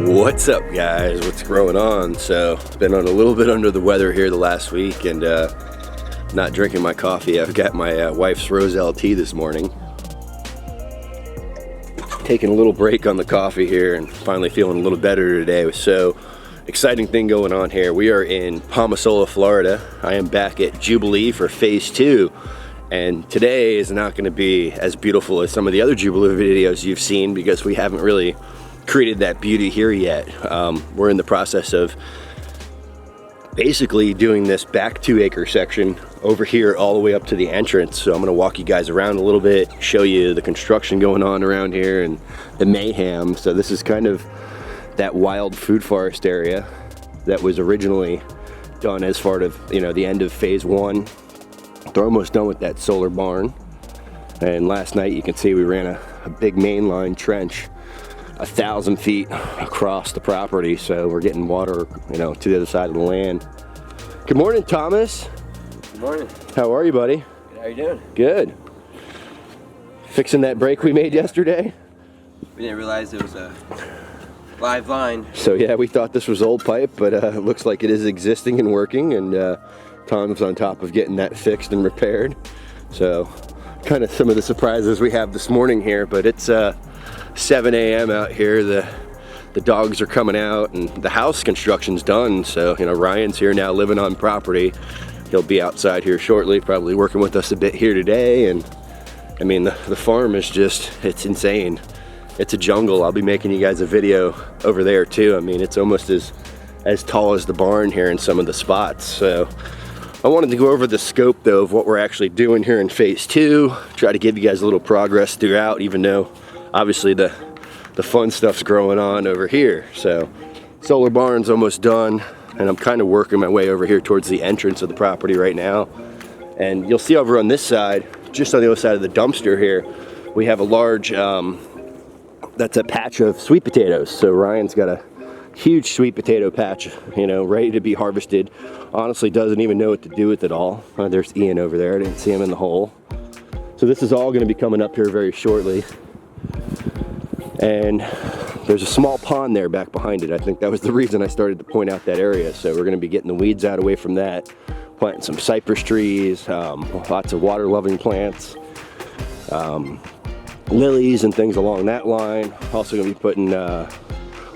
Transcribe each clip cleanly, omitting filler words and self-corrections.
What's up, guys? What's going on? So, been on a little bit under the weather here the last week and not drinking my coffee. I've got my wife's Roselle tea this morning. Taking a little break on the coffee here and finally feeling a little better today. So, exciting thing going on here. We are in Palmasola, Florida. I am back at Jubilee for phase 2. And today is not going to be as beautiful as some of the other Jubilee videos you've seen because we haven't really created that beauty here yet. We're in the process of basically doing this back 2-acre section over here all the way up to the entrance. So I'm going to walk you guys around a little bit, show you the construction going on around here and the mayhem. So this is kind of that wild food forest area that was originally done as part of, you know, the end of phase 1. They're almost done with that solar barn. And last night you can see we ran a big mainline trench 1,000 feet across the property, so we're getting water, you know, to the other side of the land. Good morning, Thomas. Good morning. How are you, buddy? Good, how you doing? Good. Fixing that break we made yesterday? We didn't realize it was a live line. So yeah, we thought this was old pipe, but it looks like it is existing and working, and Tom's on top of getting that fixed and repaired. So kind of some of the surprises we have this morning here, but it's 7 a.m. out here. The dogs are coming out and the house construction's done. So, you know, Ryan's here now living on property. He'll be outside here shortly, probably working with us a bit here today. And I mean, the farm is just, it's insane. It's a jungle. I'll be making you guys a video over there too. I mean, it's almost as tall as the barn here in some of the spots. So I wanted to go over the scope though of what we're actually doing here in phase 2. Try to give you guys a little progress throughout, even though obviously the fun stuff's growing on over here. So solar barn's almost done and I'm kind of working my way over here towards the entrance of the property right now. And you'll see over on this side, just on the other side of the dumpster here, we have a large, that's a patch of sweet potatoes. So Ryan's got a huge sweet potato patch, you know, ready to be harvested. Honestly doesn't even know what to do with it all. There's Ian over there, I didn't see him in the hole. So this is all gonna be coming up here very shortly. And there's a small pond there back behind it. I think that was the reason I started to point out that area. So we're gonna be getting the weeds out away from that, planting some cypress trees, lots of water loving plants, lilies and things along that line. Also gonna be putting a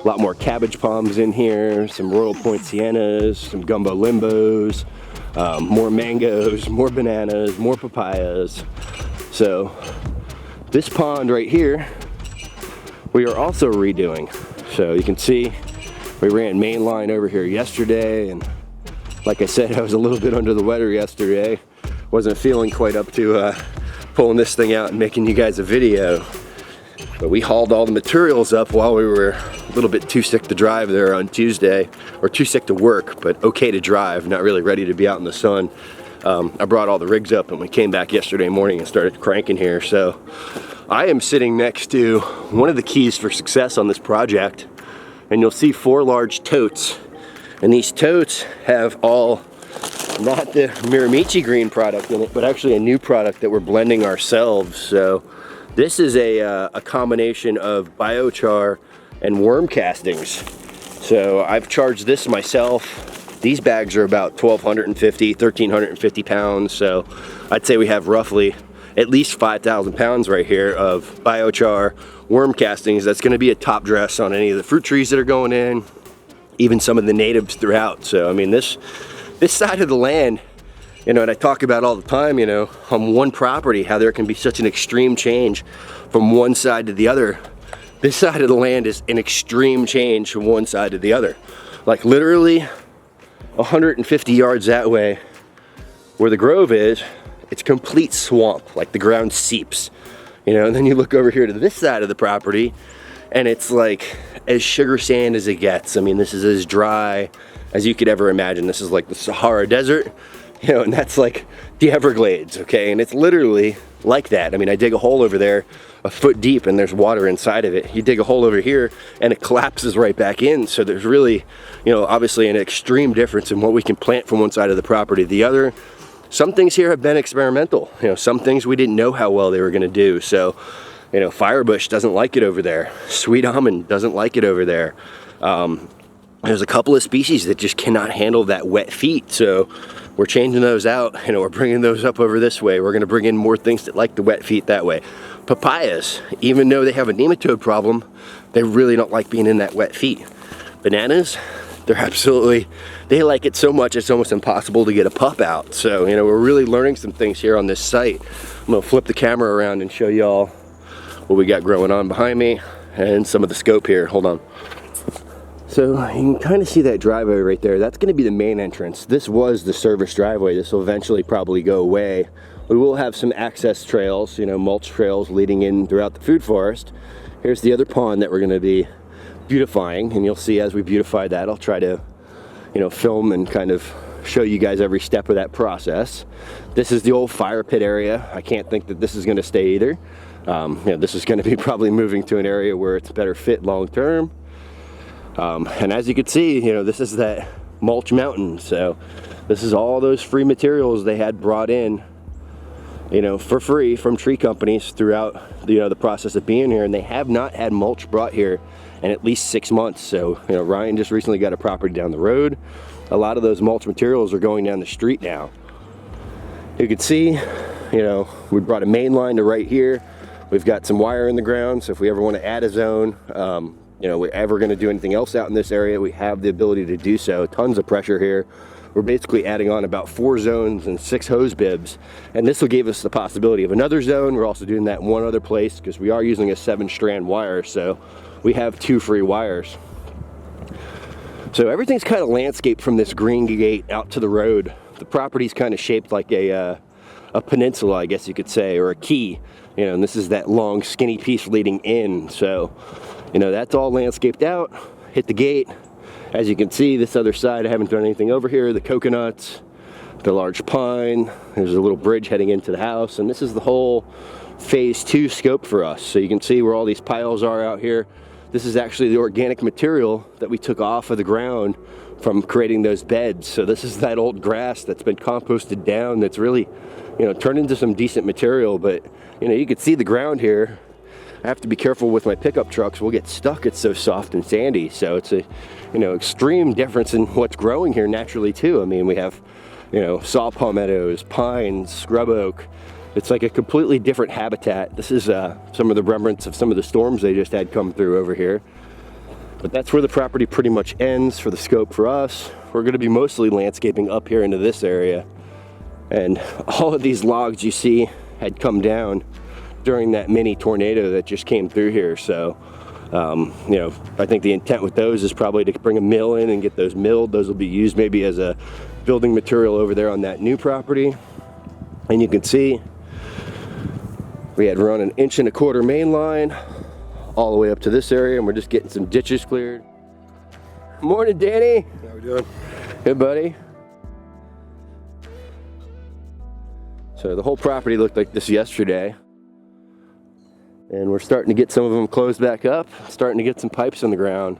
lot more cabbage palms in here, some Royal Point siennas, some gumbo limbos, more mangoes, more bananas, more papayas. So this pond right here, we are also redoing. So you can see we ran main line over here yesterday, and like I said, I was a little bit under the weather yesterday. Wasn't feeling quite up to pulling this thing out and making you guys a video. But we hauled all the materials up while we were a little bit too sick to drive there on Tuesday, or too sick to work, but okay to drive, not really ready to be out in the sun. I brought all the rigs up and we came back yesterday morning and started cranking here. So I am sitting next to one of the keys for success on this project, and you'll see 4 large totes. And these totes have all, not the Miramichi green product in it, but actually a new product that we're blending ourselves. So this is a combination of biochar and worm castings. So I've charged this myself. These bags are about 1,350 pounds. So I'd say we have roughly at least 5,000 pounds right here of biochar worm castings. That's going to be a top dress on any of the fruit trees that are going in, even some of the natives throughout. So I mean, this side of the land, you know, and I talk about all the time, you know, on one property, how there can be such an extreme change from one side to the other. This side of the land is an extreme change from one side to the other. Like literally 150 yards that way, where the grove is, it's complete swamp, like the ground seeps, you know. And then you look over here to this side of the property and it's like as sugar sand as it gets. I mean, this is as dry as you could ever imagine. This is like the Sahara Desert, you know, and that's like the Everglades, okay? And it's literally like that. I mean, I dig a hole over there a foot deep and there's water inside of it. You dig a hole over here and it collapses right back in. So there's really, you know, obviously an extreme difference in what we can plant from one side of the property to the other. some things here have been experimental. You know, some things we didn't know how well they were going to do. So, you know, Firebush doesn't like it over there. Sweet almond doesn't like it over there. There's a couple of species that just cannot handle that wet feet. So we're changing those out. You know, we're bringing those up over this way. We're going to bring in more things that like the wet feet that way. Papayas, even though they have a nematode problem, they really don't like being in that wet feet. Bananas, they're absolutely, they like it so much it's almost impossible to get a pup out. So, you know, we're really learning some things here on this site. I'm gonna flip the camera around and show y'all what we got growing on behind me and some of the scope here. Hold on. So you can kind of see that driveway right there. That's gonna be the main entrance. This was the service driveway. This will eventually probably go away. We will have some access trails, you know, mulch trails leading in throughout the food forest. Here's the other pond that we're gonna be beautifying, and you'll see as we beautify that, I'll try to, you know, film and kind of show you guys every step of that process. This is the old fire pit area. I can't think that this is gonna stay either. You know, this is gonna be probably moving to an area where it's better fit long term. And as you can see, you know, this is that mulch mountain. So this is all those free materials they had brought in, you know, for free from tree companies throughout, you know, the process of being here. And they have not had mulch brought here in at least 6 months. So, you know, Ryan just recently got a property down the road. A lot of those mulch materials are going down the street now. You can see, you know, we brought a main line to right here. We've got some wire in the ground, so if we ever want to add a zone, you know, we're ever going to do anything else out in this area, we have the ability to do so. Tons of pressure here. We're basically adding on about 4 zones and 6 hose bibs, and this will give us the possibility of another zone. We're also doing that in one other place because we are using a 7-strand wire, so we have 2 free wires. So everything's kind of landscaped from this green gate out to the road. The property's kind of shaped like a peninsula, I guess you could say, or a key, you know, and this is that long skinny piece leading in. So, you know, that's all landscaped out. Hit the gate. As you can see, this other side, I haven't done anything over here. The coconuts, the large pine, there's a little bridge heading into the house, and this is the whole phase 2 scope for us. So you can see where all these piles are out here. This is actually the organic material that we took off of the ground from creating those beds. So this is that old grass that's been composted down that's really, you know, turned into some decent material. But, you know, you can see the ground here. I have to be careful with my pickup trucks. We'll get stuck. It's so soft and sandy. So it's a, you know, extreme difference in what's growing here naturally too. I mean, we have, you know, saw palmettos, pines, scrub oak. It's like a completely different habitat. This is some of the remnants of some of the storms they just had come through over here. But that's where the property pretty much ends for the scope for us. We're going to be mostly landscaping up here into this area. And all of these logs you see had come down during that mini tornado that just came through here. So, you know, I think the intent with those is probably to bring a mill in and get those milled. Those will be used maybe as a building material over there on that new property. And you can see we had run an 1.25 inch main line all the way up to this area, and we're just getting some ditches cleared. Morning, Danny. How we doing? Good, buddy. So the whole property looked like this yesterday, and we're starting to get some of them closed back up, starting to get some pipes in the ground.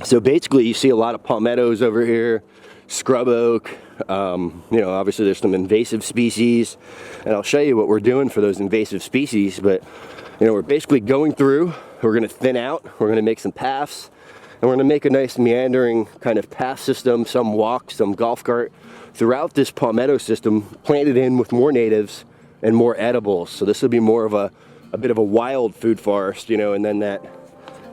So basically you see a lot of palmettos over here, scrub oak, you know, obviously there's some invasive species, and I'll show you what we're doing for those invasive species. But, you know, we're basically going through, we're going to thin out, we're going to make some paths, and we're going to make a nice meandering kind of path system, some walk, some golf cart throughout this palmetto system, planted in with more natives and more edibles. So this will be more of a bit of a wild food forest, you know. And then that,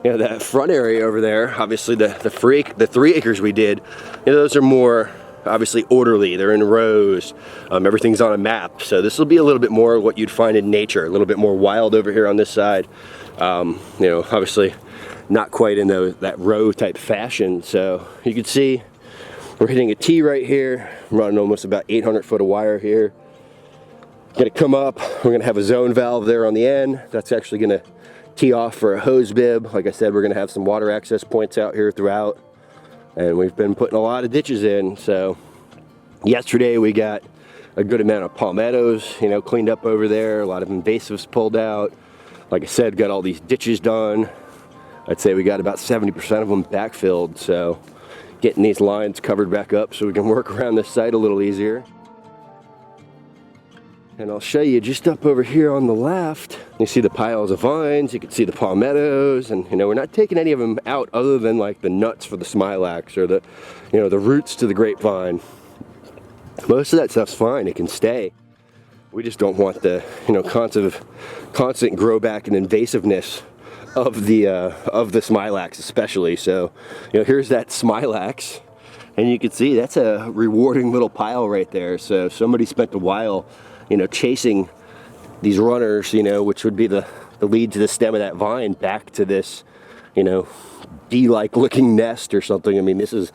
you know, that front area over there, obviously the 3 acres we did, you know, those are more obviously orderly. They're in rows. Everything's on a map. So this will be a little bit more what you'd find in nature, a little bit more wild over here on this side. You know, obviously not quite in that row type fashion. So you can see we're hitting a T right here, running almost about 800 foot of wire here. Gonna come up, we're gonna have a zone valve there on the end. That's actually gonna tee off for a hose bib. Like I said, we're gonna have some water access points out here throughout. And we've been putting a lot of ditches in. So yesterday we got a good amount of palmettos, you know, cleaned up over there, a lot of invasives pulled out. Like I said, got all these ditches done. I'd say we got about 70% of them backfilled. So getting these lines covered back up so we can work around this site a little easier. And I'll show you just up over here on the left. You see the piles of vines, you can see the palmettos, and we're not taking any of them out other than like the nuts for the smilax or the, the roots to the grapevine. Most of that stuff's fine, it can stay. We just don't want the, constant grow back and invasiveness of the smilax especially. So, here's that smilax, and you can see that's a rewarding little pile right there. So somebody spent a while chasing these runners, which would be the lead to the stem of that vine back to this, bee-like looking nest or something. I mean, this is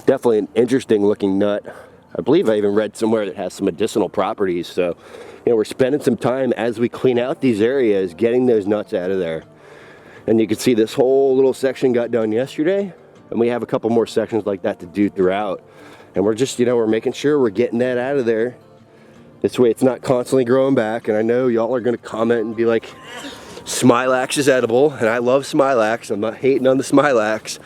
definitely an interesting looking nut. I believe I even read somewhere that has some medicinal properties. So, we're spending some time as we clean out these areas, getting those nuts out of there. And you can see this whole little section got done yesterday, and we have a couple more sections like that to do throughout. And we're just, we're making sure we're getting that out of there. This way it's not constantly growing back. And I know y'all are gonna comment and be like, smilax is edible, and I love smilax. I'm not hating on the smilax.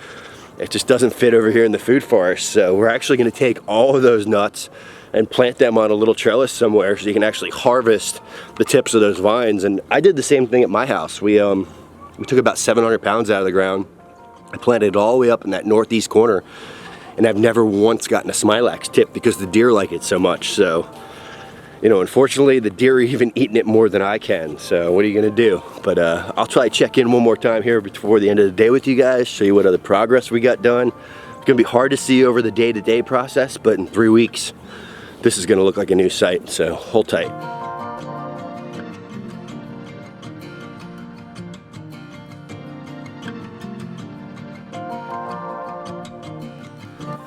It just doesn't fit over here in the food forest. So we're actually gonna take all of those nuts and plant them on a little trellis somewhere so you can actually harvest the tips of those vines. And I did the same thing at my house. We took about 700 pounds out of the ground. I planted it all the way up in that northeast corner, and I've never once gotten a smilax tip because the deer like it so much. So, unfortunately the deer are even eating it more than I can. So what are you gonna do? But I'll try to check in one more time here before the end of the day with you guys, show you what other progress we got done. It's gonna be hard to see over the day-to-day process, but in 3 weeks, this is gonna look like a new site, so hold tight.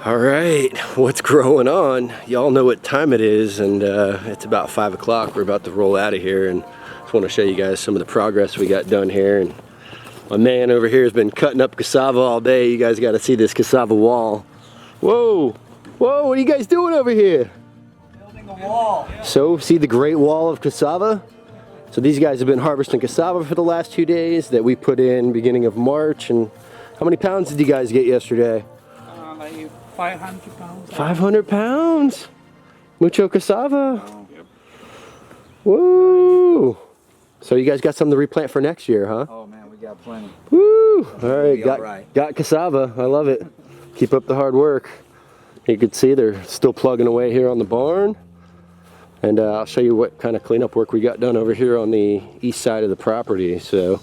All right, what's growing on? Y'all know what time it is, and it's about 5 o'clock. We're about to roll out of here, and just want to show you guys some of the progress we got done here. And my man over here has been cutting up cassava all day. You guys got to see this cassava wall. Whoa, whoa, what are you guys doing over here? Building a wall. So, see the great wall of cassava? So these guys have been harvesting cassava for the last 2 days that we put in beginning of March. And how many pounds did you guys get yesterday? Like 500 pounds. 500 pounds? Mucho cassava. Yep. Woo! So you guys got something to replant for next year, huh? Oh man, we got plenty. Woo! All right, all right. got cassava. I love it. Keep up the hard work. You can see they're still plugging away here on the barn. And I'll show you what kind of cleanup work we got done over here on the east side of the property. So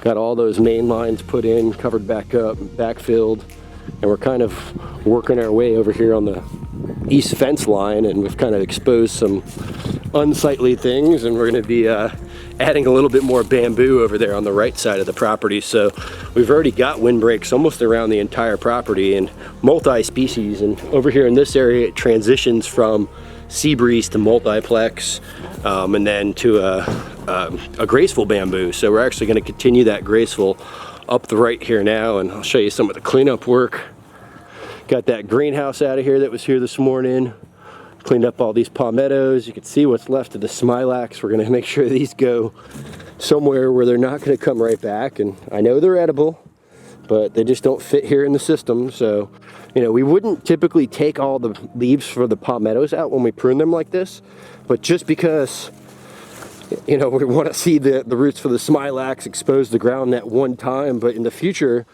got all those main lines put in, covered back up, backfilled. And we're kind of working our way over here on the east fence line, and we've kind of exposed some unsightly things, and we're going to be adding a little bit more bamboo over there on the right side of the property. So we've already got windbreaks almost around the entire property and multi-species. And over here in this area, it transitions from sea breeze to multiplex, and then to a graceful bamboo. So we're actually going to continue that graceful up the right here now, and I'll show you some of the cleanup work. Got that greenhouse out of here that was here this morning. Cleaned up all these palmettos. You can see what's left of the smilax. We're going to make sure these go somewhere where they're not going to come right back. And I know they're edible, but they just don't fit here in the system. So, we wouldn't typically take all the leaves for the palmettos out when we prune them like this, but just because we want to see the roots for the smilax exposed to the ground at one time. But in the future,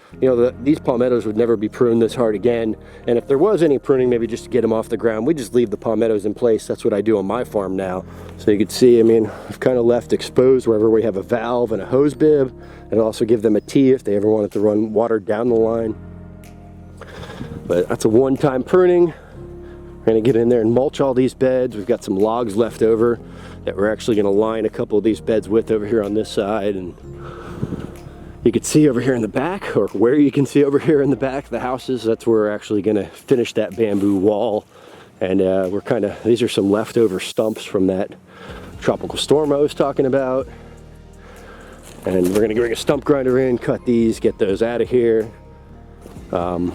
these palmettos would never be pruned this hard again. And if there was any pruning, maybe just to get them off the ground, we just leave the palmettos in place. That's what I do on my farm now. So you can see, I've kind of left exposed wherever we have a valve and a hose bib. And also give them a T if they ever wanted to run water down the line. But that's a one-time pruning. We're going to get in there and mulch all these beds. We've got some logs left over that we're actually going to line a couple of these beds with over here on this side. And you can see over here in the back, or where you can see over here in the back, the houses, that's where we're actually going to finish that bamboo wall. And these are some leftover stumps from that tropical storm I was talking about. And we're going to bring a stump grinder in, cut these, get those out of here. Got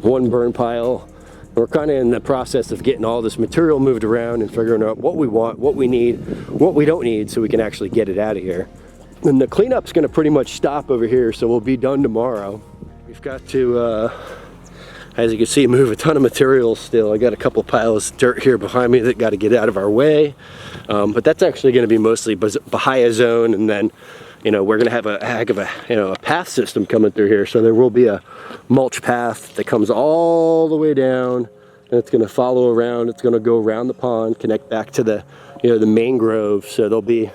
one burn pile. We're kind of in the process of getting all this material moved around and figuring out what we want, what we need, what we don't need, so we can actually get it out of here. And the cleanup's going to pretty much stop over here, so we'll be done tomorrow. We've got to As you can see, move a ton of materials still. I got a couple piles of dirt here behind me that got to get out of our way. But that's actually going to be mostly Bahia zone, and then, you know, we're going to have a heck of a, you know, a path system coming through here. So there will be a mulch path that comes all the way down, and it's going to follow around. It's going to go around the pond, connect back to the, you know, the mangrove. So there'll be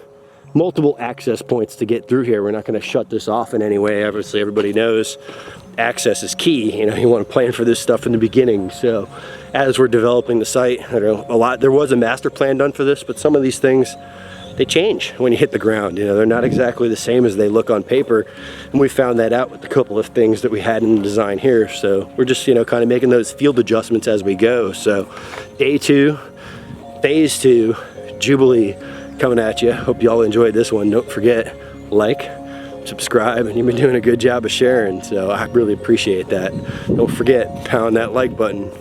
multiple access points to get through here. We're not going to shut this off in any way. Obviously, everybody knows access is key. You know, you want to plan for this stuff in the beginning. So as we're developing the site, I don't know, there was a master plan done for this, but some of these things, they change when you hit the ground. You know, they're not exactly the same as they look on paper, and we found that out with a couple of things that we had in the design here. So we're just, you know, kind of making those field adjustments as we go. So day 2, phase 2, Jubilee coming at you. Hope you all enjoyed this one. Don't forget, like, subscribe, and you've been doing a good job of sharing, so I really appreciate that. Don't forget, pound that like button.